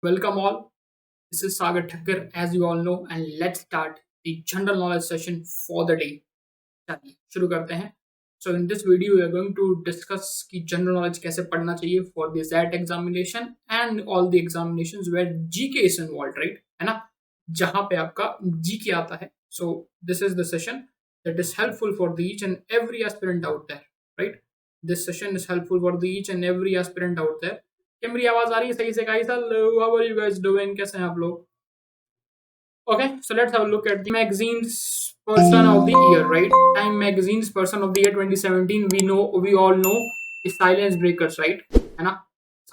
Welcome all. This is Sagar Thakkar, as you all know, and let's start the general knowledge session for the day. चलिए शुरू करते हैं. So in this video, we are going to discuss कि general knowledge कैसे पढ़ना चाहिए for the XAT examination and all the examinations where GK is involved, right? है ना? जहाँ पे आपका GK आता है. So this is the session that is helpful for the each and every aspirant out there, right? This session is helpful for the each and every aspirant out there. क्या मेरी आवाज आ रही है सही से guys? Hello, how are you guys doing? कैसे हैं आप लोग? Okay, so let's have a look at the magazine's person of the year, right? Time magazine's person of the year 2017. We all know is silence breakers, right? है ना?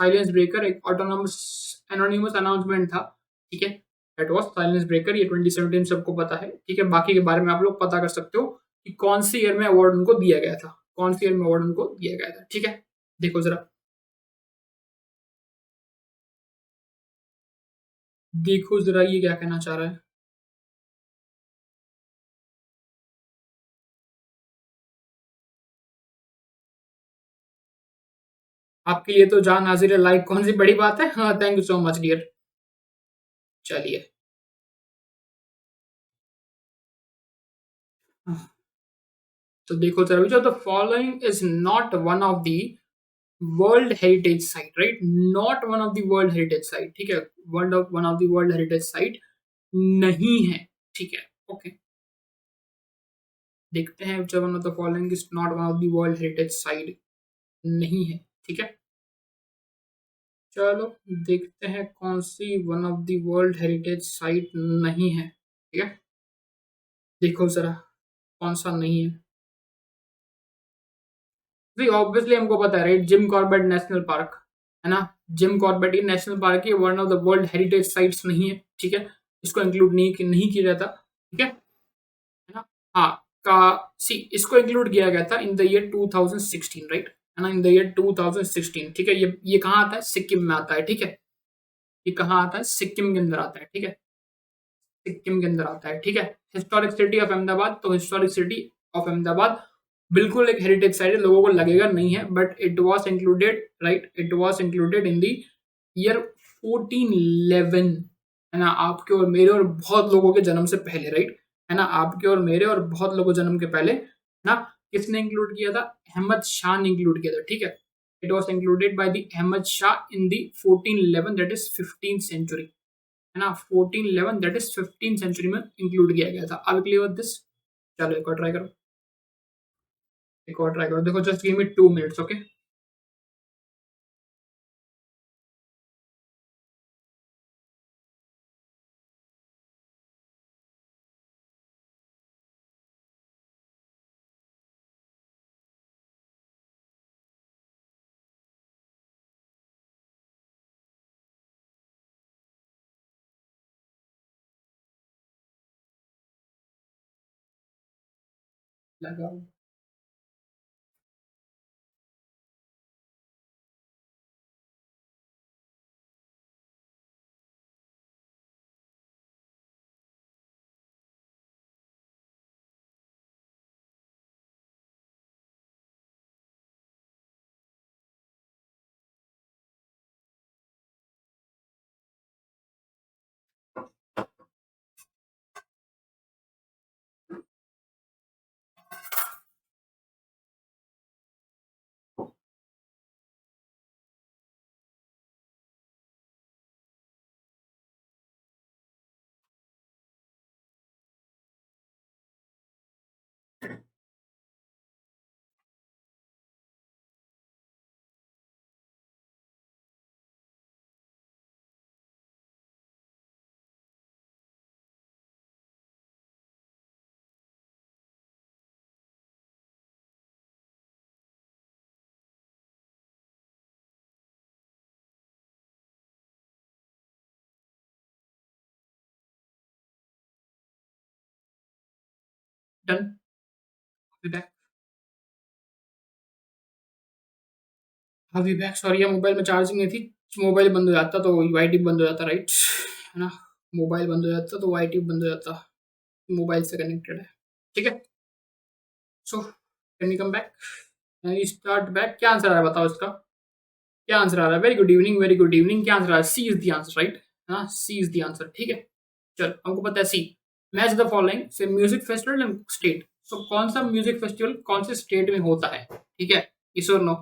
Silence breaker एक anonymous announcement था, ठीक है? That was silence breaker. ये 2017 सबको पता है, ठीक है? बाकी के बारे में आप लोग पता कर सकते हो कि कौन सी ईयर में अवार्ड उनको दिया गया था, कौन सी ईयर में अवार्ड उनको दिया गया था, ठीक है? देखो जरा, देखो जरा ये क्या कहना चाह रहा है. आपके लिए तो जान हाजिर है, लाइक कौन सी बड़ी बात है. हाँ, thank you so much dear. चलिए, तो देखो जरा, जो the following is not one of the world heritage site, right? Not one of the world heritage site, ठीक है? One of the world heritage site नहीं है, ठीक है? ओके, देखते हैं जो one of the following is not one of the world heritage site नहीं है, ठीक है? चलो देखते हैं कौन सी one of the world heritage site नहीं है, ठीक है? देखो जरा कौन सा नहीं है. जी ऑब्वियसली हमको पता है, right? Jim Corbett national park, है ना? जिम कॉर्बेट ये नेशनल पार्क है, one of the world heritage sites नहीं है, ठीक है? इसको इंक्लूड नहीं किया जाता, ठीक है ना? हाँ, का सी इसको इंक्लूड किया गया था इन द ईयर 2016, राइट? है ना? इन द ईयर 2016, ठीक है? ये कहाँ आता है? सिक्किम में आता है, ठीक है? ये कहाँ आता है? सिक्किम के अंदर आता है, ठीक है? सिक्किम के अंदर आता है, ठीक है? हिस्टोरिक सिटी ऑफ अहमदाबाद, तो हिस्टोरिक सिटी ऑफ अहमदाबाद बिल्कुल एक हेरिटेज साइट है, लोगों को लगेगा नहीं है, but it was included, right? It was included in the year 1411, है ना? आपके और मेरे और बहुत लोगों के जन्म से पहले, राइट? है ना? आपके और मेरे और बहुत लोगों के जन्म के पहले, है ना? किसने इंक्लूड किया था? अहमद शाह ने इंक्लूड किया था, ठीक है? It was included by the Ahmad Shah in the 1411, that is 15th century, है ना? 1411 दैट इज 15th सेंचुरी में इंक्लूड किया गया था. Are clear with this? चलो एक और ट्राई करो, एक और ट्राई करो. देखो just give me 2 minutes, okay? लगाओ. डन. बैक. अभी बैक. सॉरी, मोबाइल में चार्जिंग नहीं थी. मोबाइल बंद हो जाता तो वाईटी बंद हो जाता, राइट? है ना? मोबाइल बंद हो जाता तो वाईटी बंद हो जाता. मोबाइल से कनेक्टेड है, ठीक है? So can we come back? Can we start back? क्या आंसर है बताओ इसका? क्या आंसर आ रहा है? Very good evening, very good evening. क्या आंसर आ रहा है? C is the answer, right? हाँ, सी इज द आंसर। ठीक है, चल हमको पता है सी। मैच द फॉलोइंग से म्यूजिक फेस्टिवल एंड स्टेट। सो कौन सा म्यूजिक फेस्टिवल कौन से स्टेट में होता है? ठीक है, यस और no?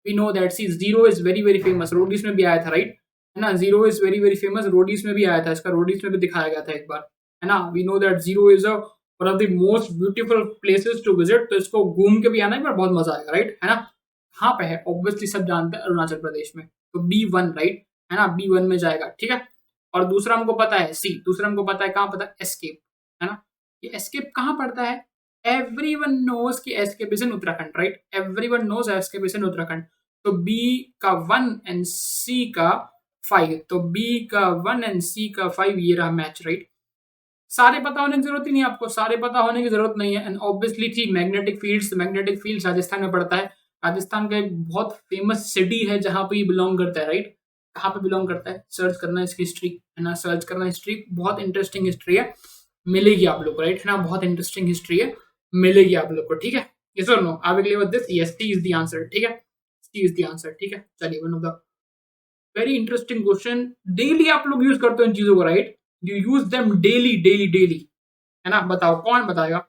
We know that C Ziro is very very famous, Roadies में भी आया था, राइट? है ना, Ziro is very very famous, Roadies में भी आया था, इसका रोडीज में भी दिखाया गया था एक बार, है ना। We know that Ziro is a one of the most beautiful places to visit, तो इसको घूम के भी आना एक बार बहुत मजा आएगा, राइट? है ना। कहाँ पे है? ऑब्वियसली सब जानते हैं, अरुणाचल प्रदेश में। तो B1, राइट? है ना, B1 में जाएगा। ठीक है, और दूसरा हमको पता है सी, दूसरा हमको पता है कहाँ पता है? एस्केप, है ना। ये एस्केप कहाँ पड़ता है? एवरीवन नोज कि एस्केप is in Uttarakhand, right? Everyone knows एस्केप इज इन उत्तराखंड। तो बी का 1 एंड सी का 5, तो बी का 1 एंड सी का 5, ये रहा मैच, राइट? सारे पता होने की जरूरत ही नहीं है आपको, सारे पता होने की जरूरत नहीं है। एंड ऑब्वियसली थी magnetic fields, magnetic fields Rajasthan में पड़ता है। राजस्थान का एक बहुत फेमस सिटी है जहां पे ये बिलोंग करता है, राइट? कहाँ पे बिलोंग करता है? सर्च करना है इसकी हिस्ट्री, है ना, सर्च करना हिस्ट्री, बहुत इंटरेस्टिंग हिस्ट्री है, मिलेगी आप लोग को, राइट? है ना, बहुत इंटरेस्टिंग हिस्ट्री है, मिलेगी आप लोग को। ठीक है, यस और no? I will give this, yes, C is the answer. ठीक है, सी इज द आंसर। ठीक है, चलिए, one of the very interesting question. Daily आप लोग यूज करते हो इन चीजों को, right? You use them daily daily daily, है ना। बताओ कौन बताएगा?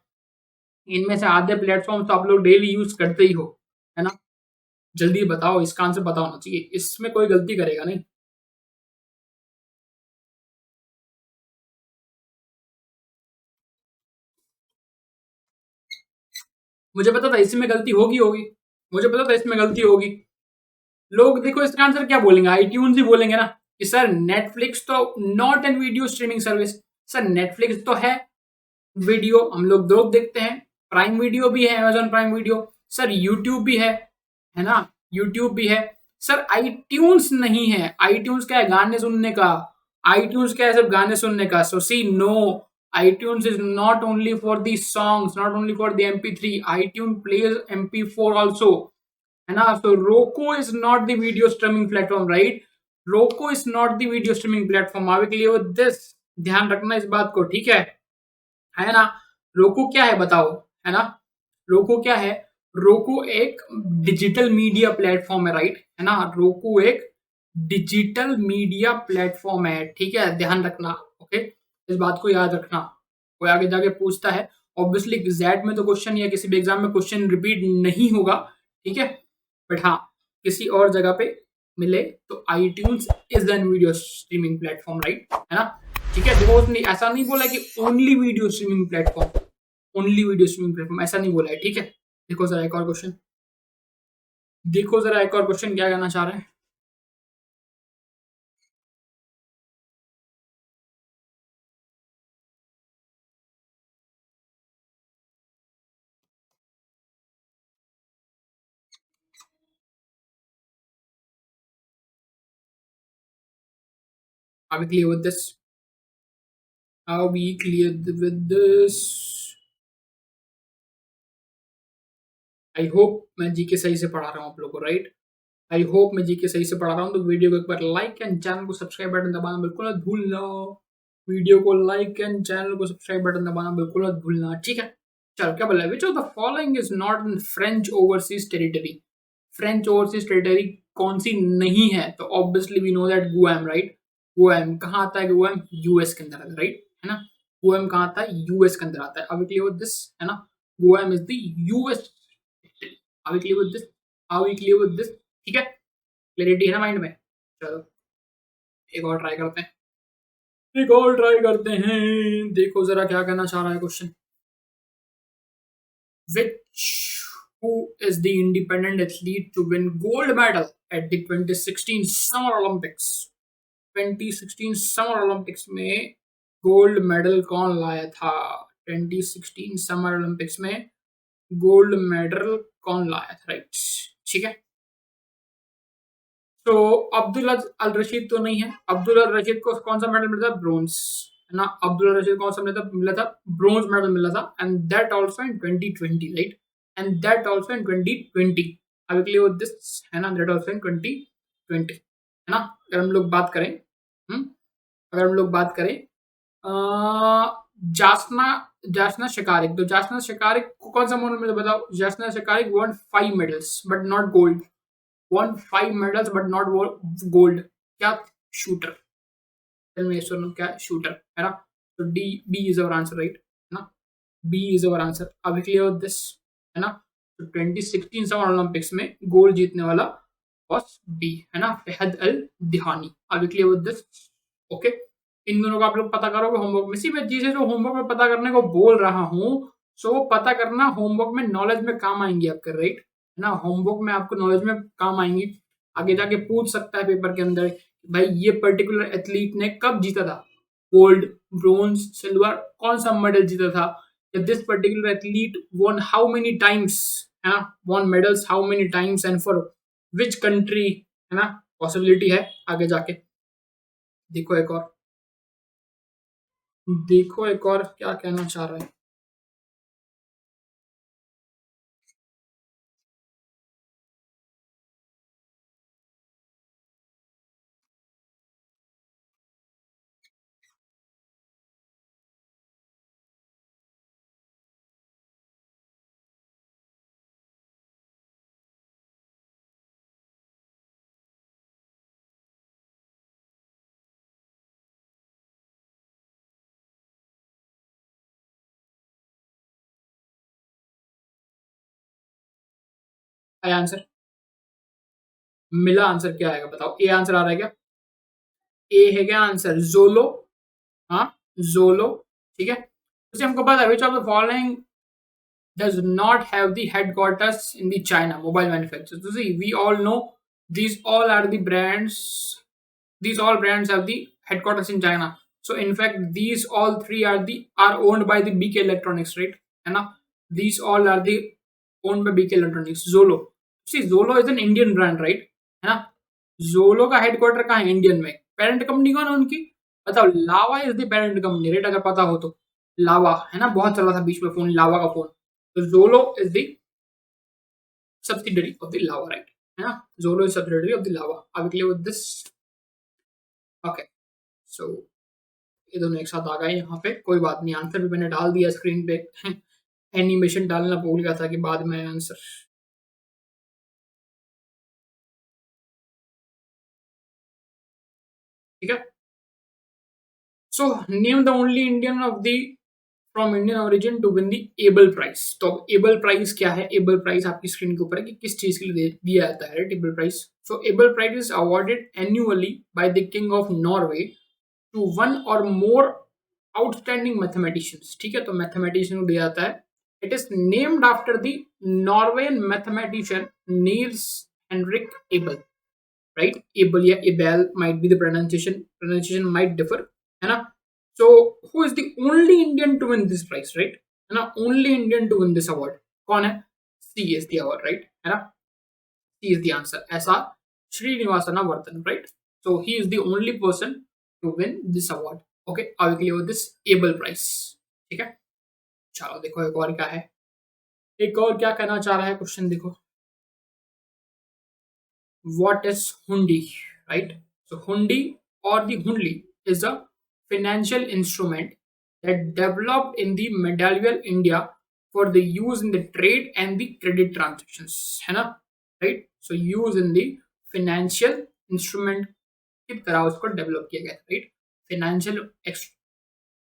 इनमें से आधे प्लेटफॉर्म तो आप लोग डेली यूज करते ही हो, है ना। जल्दी बताओ, इसका आंसर पता होना चाहिए, इसमें कोई गलती करेगा नहीं। मुझे पता था इसमें गलती होगी होगी, मुझे पता था इसमें गलती होगी। लोग देखो इसका आंसर क्या बोलेंगे? आईट्यून्स ही बोलेंगे ना कि सर नेटफ्लिक्स तो not an video streaming service. Sir Netflix तो है वीडियो, हम लोग लोग देखते हैं, प्राइम वीडियो भी है, Amazon prime video, sir YouTube भी है ना, यूट्यूब भी है। सर आईट्यून्स नहीं है, आईट्यून्स क्या है? गाने सुनने का। आईट्यून्स क्या है? सिर्फ गाने सुनने का। सो सी, no, iTunes is not only for the songs, not only for the MP3, iTunes plays MP4 also, है ना। So Roku is not the video streaming platform, right? Roku is not the video streaming platform. Are we clear with this? ध्यान रखना इस बात को, ठीक है ना। रोको क्या है बताओ, है ना। रोको क्या है? रोको एक डिजिटल मीडिया प्लेटफॉर्म है, राइट? है ना, रोको एक डिजिटल मीडिया प्लेटफॉर्म है, ठीक है, ध्यान रखना। ओके, इस बात को याद रखना, कोई आगे जाके पूछता है। ऑब्वियसली एग्जैक्ट में तो क्वेश्चन या किसी भी एग्जाम में क्वेश्चन रिपीट नहीं होगा, ठीक है, बट हाँ, किसी और जगह पे मिले तो iTunes is an video streaming platform, right? है ना, ठीक है। देखो उसने ऐसा नहीं बोला कि only video streaming platform, only video streaming platform ऐसा नहीं बोला है, ठीक है। देखो जरा एक और क्वेश्चन, देखो जरा एक और क्वेश्चन क्या कहना चाह रहे हैं। Are we clear with this? Are we clear with this? I hope मैं जीके सही से पढ़ा रहा हूँ आप लोगों को, राइट? आई होप मैं जीके सही से पढ़ा रहा हूँ। तो वीडियो को एक बार लाइक एंड चैनल को सब्सक्राइब बटन दबाना बिल्कुल मत भूलना। वीडियो को लाइक एंड चैनल को सब्सक्राइब बटन दबाना बिल्कुल मत भूलना, ठीक है। चलो क्या बोला? Which of the following is not in French overseas territory? French overseas territory कौन सी नहीं है? तो obviously we know that Guam, right? Guam कहाँ आता है? गुआम यूएस के अंदर आता है, राइट? है ना, गुआम कहाँ आता है? यूएस के अंदर आता है। अभी क्लियर विद दिस, है ना, गुआम इज द यूएस। अभी क्लियर विद दिस, अभी क्लियर विद दिस, ठीक है, क्लैरिटी है ना माइंड में। चलो एक और ट्राई करते हैं, एक और ट्राई करते हैं। देखो जरा क्या कहना चाह रहा है question. Which who is the independent athlete to win gold medal at the 2016 Summer Olympics? 2016 Summer Olympics में गोल्ड मेडल कौन लाया था? 2016 समर ओलंपिक्स में गोल्ड मेडल कौन लाया था, राइट? ठीक है, तो अब्दुल अल रशीद तो नहीं है। अब्दुल अल रशीद को कौन सा मेडल मिला था? ब्रोंज, है ना। अब्दुल अल रशीद कौन सा मिला था? ब्रोंज मेडल मिला था, and that also in 2020, right? And that also in 2020। I will clear with this, है ना, दैट आल्सो इन 2020, है ना। अगर हम लोग बात करें, हम्म, अगर हम लोग बात करें जासना जासना शिकारिक, तो जासना शिकारिक को कौन सा मेडल मिला बताओ? जासना शिकारिक won 5 medals but not gold. won 5 medals but not gold. क्या? Shooter. Tell me yes or no, क्या? Shooter, है ना? So B is our answer, right? है ना? B is our answer. Are we clear with this? है ना? तो 2016 summer Olympics में गोल्ड जीतने वाला was B, है ना? फहद अल दिहानी. Are we clear with this? Okay. इन दोनों को आप लोग पता करोगे होमवर्क में. मैं चीजें जो होमवर्क में पता करने को बोल रहा हूँ, सो वो पता करना होमवर्क में नॉलेज में काम आएंगी आपके, राइट? है ना? होमवर्क में आपको नॉलेज में काम आएंगी. आगे जाके पूछ सकता है पेपर के अंदर, भाई ये पर्टिकुलर एथलीट ने कब जीता था गोल्ड, ब्रोंज, सिल्वर, कौन सा मेडल जीता था. This particular athlete won how many times, है ना? won medals how many times and for which country, है ना? पॉसिबिलिटी है आगे जाके. देखो एक और, क्या कहना चाह रहा है. आंसर मिला, आंसर क्या आएगा बताओ. ए आंसर आ रहा है क्या? ए है क्या आंसर? जोलो. हाँ, जोलो. ठीक है. उसे हमको पता है which of the following does not have the headquarters in the China mobile manufacturers. So see, we all know these all are the brands. These all brands have the headquarters in China. So in fact, these all three are owned by the BK Electronics, right? And these all are the owned by BK Electronics. Zolo. See, Zolo is an Indian brand, right? है ना? Zolo का headquarter कहाँ है Indian में? Parent company कौन है उनकी? बताओ. Lava is the parent company, right? अगर पता हो तो. लावा, है ना? बहुत चला था बीच में फोन, लावा का phone. So Zolo is the subsidiary of the Lava, right? Yeah, Zolo is subsidiary of the Lava. Are we clear with this? Okay. So ये दोनों एक साथ आ गए यहाँ पे. कोई बात नहीं, आंसर भी मैंने डाल दिया स्क्रीन पे. एनिमेशन डालना भूल गया था कि बाद में आंसर. ठीक है. So name the only Indian of the from Indian origin to win the Nobel prize. तो एबल प्राइज क्या है? एबल प्राइज आपकी स्क्रीन के ऊपर है कि किस चीज के लिए दिया जाता है, right? Nobel prize. So Nobel prize is awarded annually by the king of Norway to one or more outstanding mathematicians. ठीक है, तो मैथमेटिशियन को दिया जाता है. It is named after the Norwegian mathematician Niels Henrik Abel, right? Abel या Abel might be the pronunciation might differ, है ना? So, who is the only Indian to win this prize, right? है ना? Only Indian to win this award. कौन है? C is the award, right? है ना? C is the answer. ऐसा Srinivasana Vardhan, right? So he is the only person to win this award. Okay, are we clear with this Abel prize? ठीक है. चलो देखो एक और क्या है. एक और क्या कहना चाह रहा है क्वेश्चन देखो. What is hundi, right? So hundi or the hundli is a financial instrument that developed in the medieval India for the use in the trade and the credit transactions, है ना? Right? So use in the financial instrument की तरह उसको develop किया गया था, right? Financial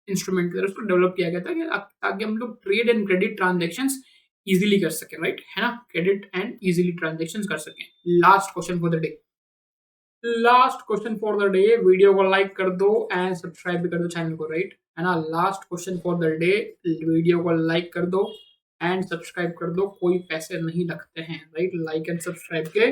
instrument की तरह उसको डेवलप किया गया था ताकि हम लोग trade and credit transactions easily कर सकें, राइट? है ना? क्रेडिट एंड इजीली ट्रांजेक्शंस कर सकें. Last question for the day. Last question for the day. Video को लाइक कर दो एंड सब्सक्राइब भी कर दो चैनल को, राइट? है ना? Last question for the day. Video को लाइक कर दो एंड सब्सक्राइब कर दो. कोई पैसे नहीं लगते हैं, राइट? लाइक एंड सब्सक्राइब के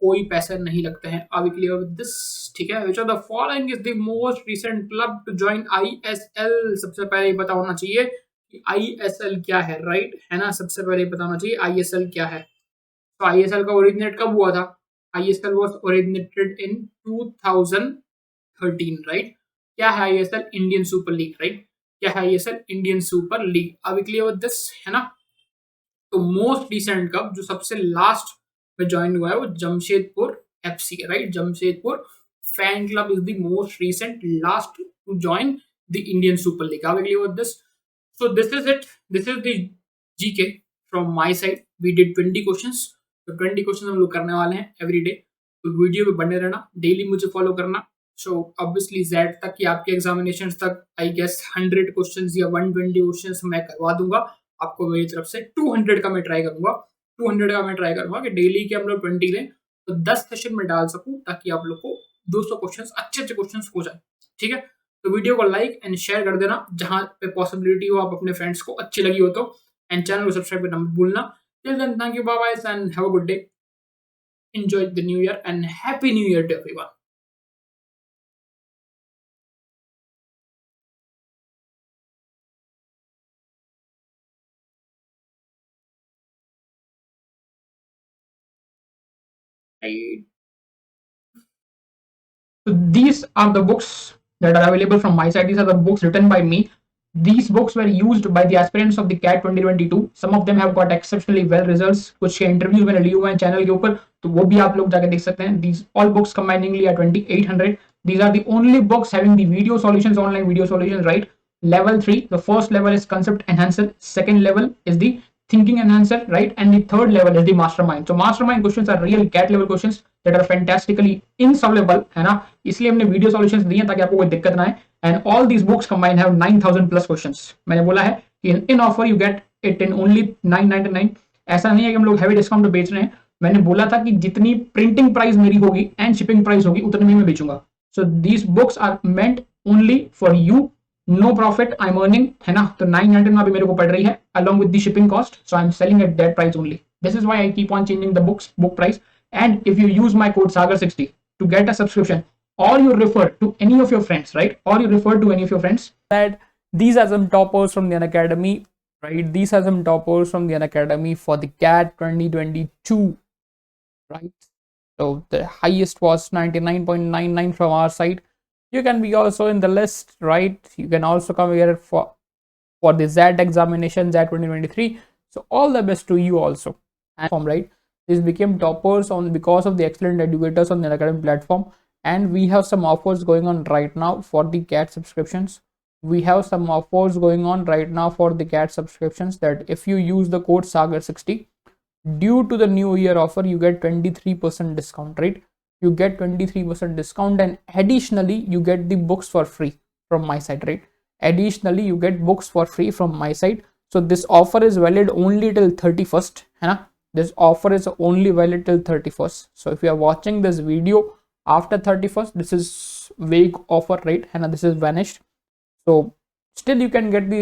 कोई पैसे नहीं लगते हैं. Are we clear with this? ठीक है. Which of the following is the most recent club to join ISL? सबसे पहले ये पता होना चाहिए कि आईएसएल क्या है, राइट? है ना? सबसे पहले पता होना चाहिए आईएसएल क्या है. तो आईएसएल का ओरिजिनेट कब हुआ था? ISL was originated in 2013, right? क्या है ISL? Indian Super league, right? क्या है ISL? Indian Super League. Are we clear with this? है ना? तो मोस्ट रिसेंट कप जो सबसे लास्ट में ज्वाइन हुआ है वो जमशेदपुर FC है, right? Jamshedpur fan club is the most recent last to join the Indian Super League. Are we clear with this? So this is it. This is the GK from my side. We did 20 questions. तो 20 question हम लोग करने वाले हैं every day. तो video पे बने रहना, डेली मुझे फॉलो करना। सो ऑब्वियसली जेड तक की आपके एग्जामिनेशन तक आई गेस 100 क्वेश्चन या 120 क्वेश्चन मैं करवा दूंगा आपको मेरी तरफ से। 200 का मैं ट्राई करूंगा, 200 का मैं ट्राई करूंगा कि डेली के हम लोग 20 लें तो 10 सेशन में डाल सकूं, ताकि आप लोग को 200 क्वेश्चन अच्छे अच्छे क्वेश्चन हो जाए। ठीक है, तो वीडियो को लाइक एंड शेयर कर देना जहां पे पॉसिबिलिटी हो, आप अपने फ्रेंड्स को अच्छी लगी हो तो, एंड चैनल को सब्सक्राइब करना मत भूलना। Till then, thank you, bye bye and have a good day. Enjoy the new year and happy new year to everyone. I So these are the books that are available from my side. These are the books written by me. These books were used by the aspirants of the CAT 2022. Some of them have got exceptionally well results. कुछ के interviews मैंने लिए हुए हैं channel के ऊपर, तो वो भी आप लोग जाकर देख सकते हैं. These all books combiningly are 2800. These are the only books having the video solutions, online video solutions, right? Level 3, the first level is concept enhancer, second level is the thinking enhancer, right? And the third level is the mastermind. So mastermind questions are real CAT level questions that are fantastically insolvable, है ना? इसलिए हमने video solutions दिए ताकि आपको कोई दिक्कत ना आए. And all these books combine have 9000 plus questions. मैंने बोला है कि in offer you get it in only 999. ऐसा नहीं है कि हम लोग हैवी डिस्काउंट पे बेच रहे हैं. मैंने बोला था कि जितनी प्रिंटिंग प्राइस मेरी होगी एंड शिपिंग प्राइस होगी उतनी में मैं बेचूंगा. So these books are meant only for you. No profit I am earning, है ना? तो 999 अभी मेरे को पड़ रही है along with the shipping cost. So I am selling at that price only. This is why I keep on changing the book price. And if you use my code Sagar60 to get a subscription, or you refer to any of your friends, right? Or you refer to any of your friends that these are some toppers from the Unacademy, right? These are some toppers from the Unacademy for the CAT 2022, right? So the highest was 99.99 from our side. You can be also in the list, right? You can also come here for the ZAT examination, ZAT 2023. So all the best to you also. And right, these became toppers on because of the excellent educators on the Unacademy platform. And we have some offers going on right now for the CAT subscriptions. We have some offers going on right now for the CAT subscriptions, that if you use the code Sagar60 due to the new year offer, you get 23% discount, right? You get 23% discount, and additionally you get the books for free from my side, right? Additionally you get books for free from my side. So this offer is valid only till 31st, है ना? This offer is only valid till 31st. So if you are watching this video after 31st, this is vague offer, right? And this is vanished. So still you can get the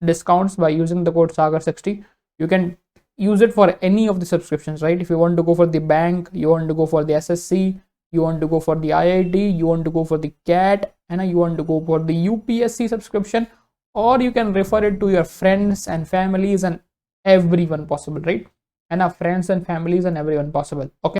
discounts by using the code Sagar60. You can use it for any of the subscriptions, right? If you want to go for the bank, you want to go for the SSC, you want to go for the IIT, you want to go for the CAT, and you want to go for the UPSC subscription, or you can refer it to your friends and families and everyone possible, right? And our friends and families and everyone possible. Okay.